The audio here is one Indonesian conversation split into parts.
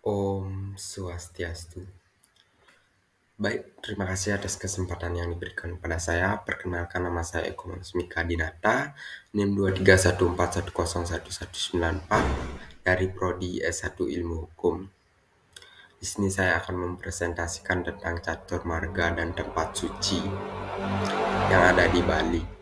Om Swastiastu. Baik, terima kasih atas kesempatan yang diberikan kepada saya. Perkenalkan, nama saya Eko Manusmika Dinata, NIM 2314101194 dari Prodi S1 Ilmu Hukum. Di sini saya akan mempresentasikan tentang catur marga dan tempat suci yang ada di Bali.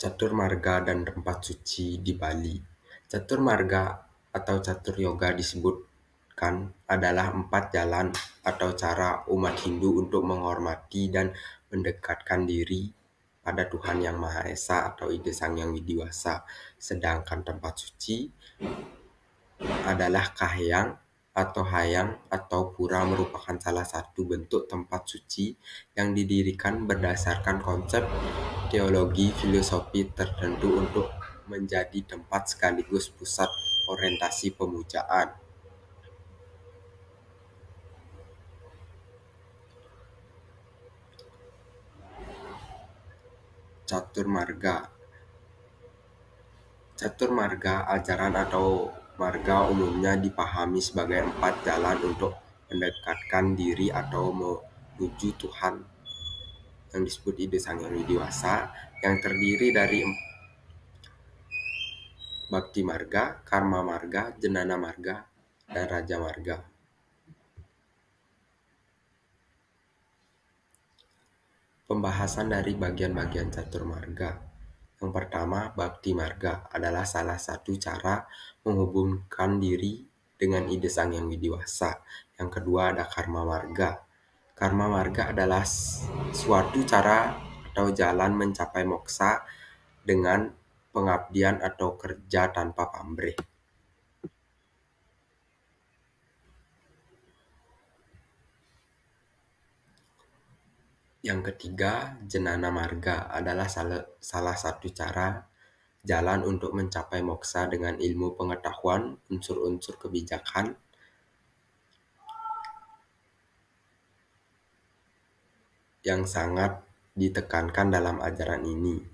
Catur marga dan tempat suci di Bali. Catur marga atau catur yoga disebutkan adalah 4 jalan atau cara umat Hindu untuk menghormati dan mendekatkan diri pada Tuhan Yang Maha Esa atau Ide Sang Yang Widiwasa. Sedangkan tempat suci adalah kahyang atau hayang atau pura merupakan salah satu bentuk tempat suci yang didirikan berdasarkan konsep teologi filosofi tertentu untuk menjadi tempat sekaligus pusat orientasi pemujaan. Catur marga. Catur marga, ajaran atau marga umumnya dipahami sebagai 4 jalan untuk mendekatkan diri atau menuju Tuhan yang disebut Ide Sang Yang Widiwasa, yang terdiri dari Bhakti Marga, Karma Marga, Jnana Marga, dan Raja Marga. Pembahasan dari bagian-bagian catur marga. Yang pertama, Bhakti Marga adalah salah satu cara menghubungkan diri dengan Ide Sang Yang Widiwasa. Yang kedua ada Karma Marga. Karma Marga adalah suatu cara atau jalan mencapai moksa dengan pengabdian atau kerja tanpa pamrih. Yang ketiga, Jnana Marga adalah salah satu cara jalan untuk mencapai moksa dengan ilmu pengetahuan, unsur-unsur kebijakan, yang sangat ditekankan dalam ajaran ini.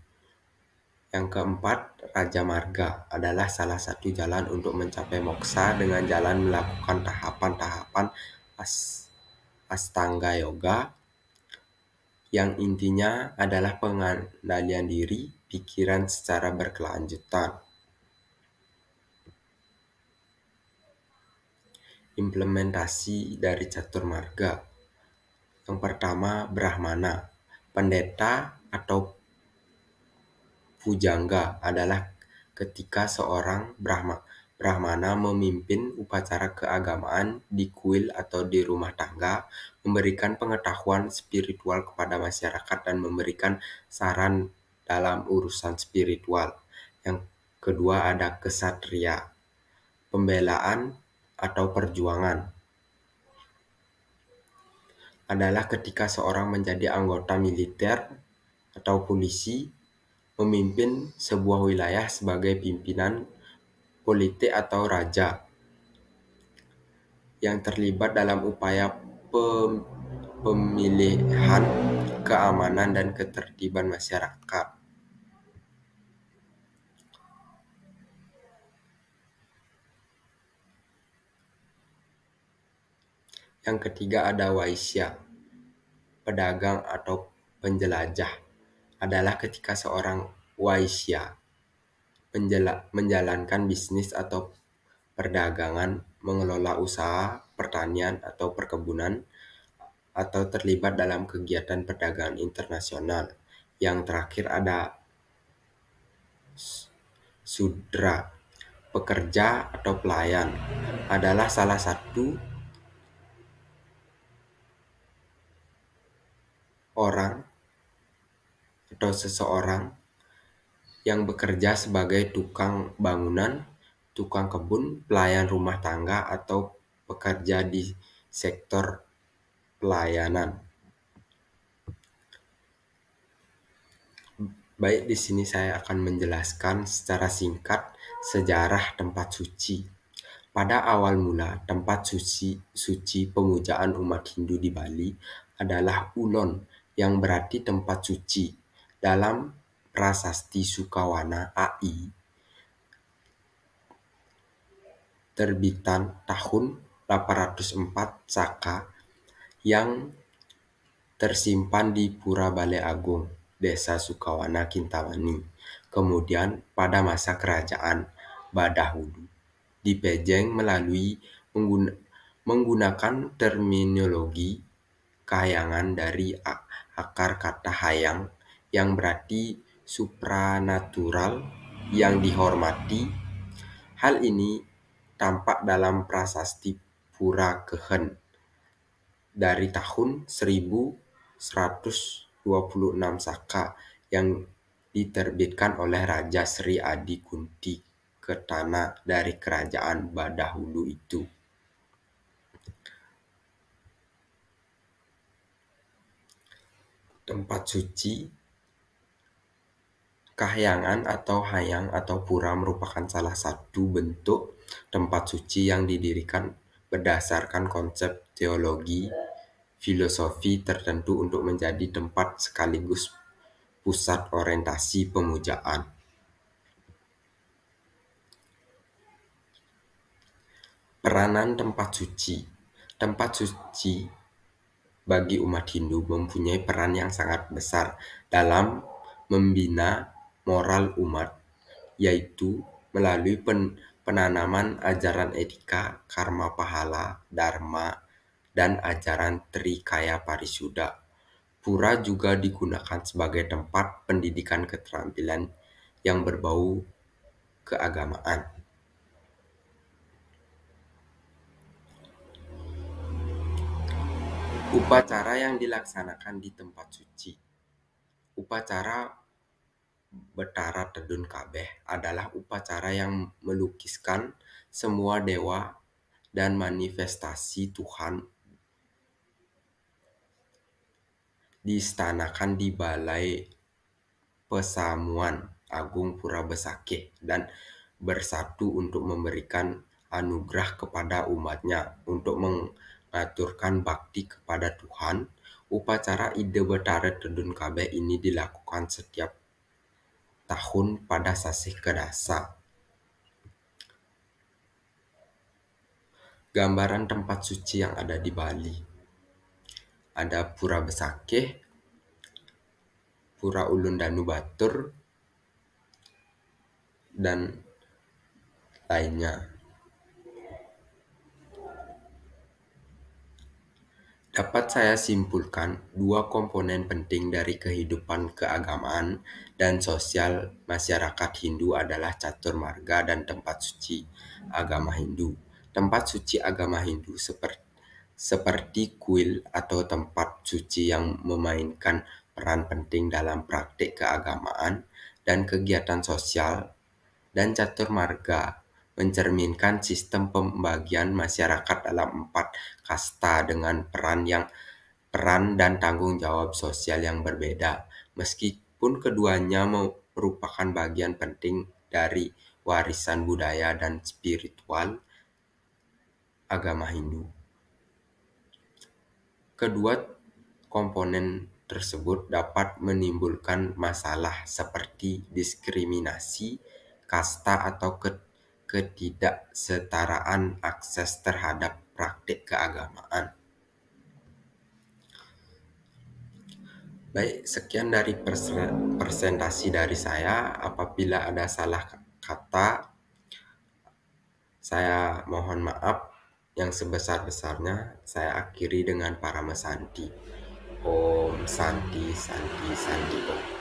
Yang keempat, Raja Marga adalah salah satu jalan untuk mencapai moksa dengan jalan melakukan tahapan-tahapan Astanga Yoga, yang intinya adalah pengendalian diri, pikiran secara berkelanjutan. Implementasi dari catur marga. Yang pertama, Brahmana. Pendeta atau pujangga adalah ketika seorang Brahmana memimpin upacara keagamaan di kuil atau di rumah tangga, memberikan pengetahuan spiritual kepada masyarakat dan memberikan saran dalam urusan spiritual. Yang kedua ada Ksatria, pembelaan atau perjuangan. Adalah ketika seorang menjadi anggota militer atau polisi, memimpin sebuah wilayah sebagai pimpinan politik atau raja yang terlibat dalam upaya pemilihan keamanan dan ketertiban masyarakat. Yang ketiga ada Waisya, pedagang atau penjelajah. Adalah ketika seorang Waisya menjalankan bisnis atau perdagangan, mengelola usaha pertanian atau perkebunan, atau terlibat dalam kegiatan perdagangan internasional. Yang terakhir ada Sudra, pekerja atau pelayan. Adalah salah satu orang atau seseorang yang bekerja sebagai tukang bangunan, tukang kebun, pelayan rumah tangga, atau pekerja di sektor pelayanan. Baik, di sini saya akan menjelaskan secara singkat sejarah tempat suci. Pada awal mula, tempat suci pemujaan umat Hindu di Bali adalah Ulon, yang berarti tempat suci. Dalam Prasasti Sukawana AI terbitan tahun 804 Saka yang tersimpan di Pura Balai Agung, Desa Sukawana, Kintamani. Kemudian pada masa kerajaan Badahulu dipejeng melalui menggunakan terminologi kahayangan dari akar kata hayang yang berarti supranatural yang dihormati. Hal ini tampak dalam prasasti Pura Kehen dari tahun 1126 Saka yang diterbitkan oleh Raja Sri Adi Kunti Ketana dari kerajaan Badahulu itu. Tempat suci kahyangan atau hayang atau pura merupakan salah satu bentuk tempat suci yang didirikan berdasarkan konsep teologi filosofi tertentu untuk menjadi tempat sekaligus pusat orientasi pemujaan. Peranan tempat suci. Tempat suci bagi umat Hindu mempunyai peran yang sangat besar dalam membina moral umat, yaitu melalui penanaman ajaran etika, karma pahala, dharma, dan ajaran Trikaya Parisuddha. Pura juga digunakan sebagai tempat pendidikan keterampilan yang berbau keagamaan. Upacara yang dilaksanakan di tempat suci. Upacara Betara Tedun Kabeh adalah upacara yang melukiskan semua dewa dan manifestasi Tuhan diistanakan di Balai Pesamuan Agung Pura Besakih dan bersatu untuk memberikan anugerah kepada umatnya untuk mengaturkan bakti kepada Tuhan. Upacara Ide Betara Tedun Kabeh ini dilakukan setiap tahun pada Sasih Kedasa. Gambaran tempat suci yang ada di Bali. Ada Pura Besakih, Pura Ulun Danu Batur, dan lainnya. Dapat saya simpulkan, dua komponen penting dari kehidupan keagamaan dan sosial masyarakat Hindu adalah catur marga dan tempat suci agama Hindu. Tempat suci agama Hindu seperti kuil atau tempat suci yang memainkan peran penting dalam praktik keagamaan dan kegiatan sosial, dan catur marga mencerminkan sistem pembagian masyarakat dalam 4 kasta dengan peran dan tanggung jawab sosial yang berbeda. Meskipun keduanya merupakan bagian penting dari warisan budaya dan spiritual agama Hindu. Kedua komponen tersebut dapat menimbulkan masalah seperti diskriminasi, kasta atau ketidaksetaraan akses terhadap praktik keagamaan. Baik, sekian dari presentasi dari saya. Apabila ada salah kata, saya mohon maaf yang sebesar-besarnya. Saya akhiri dengan Paramasanti. Om Santi Santi Santi Om.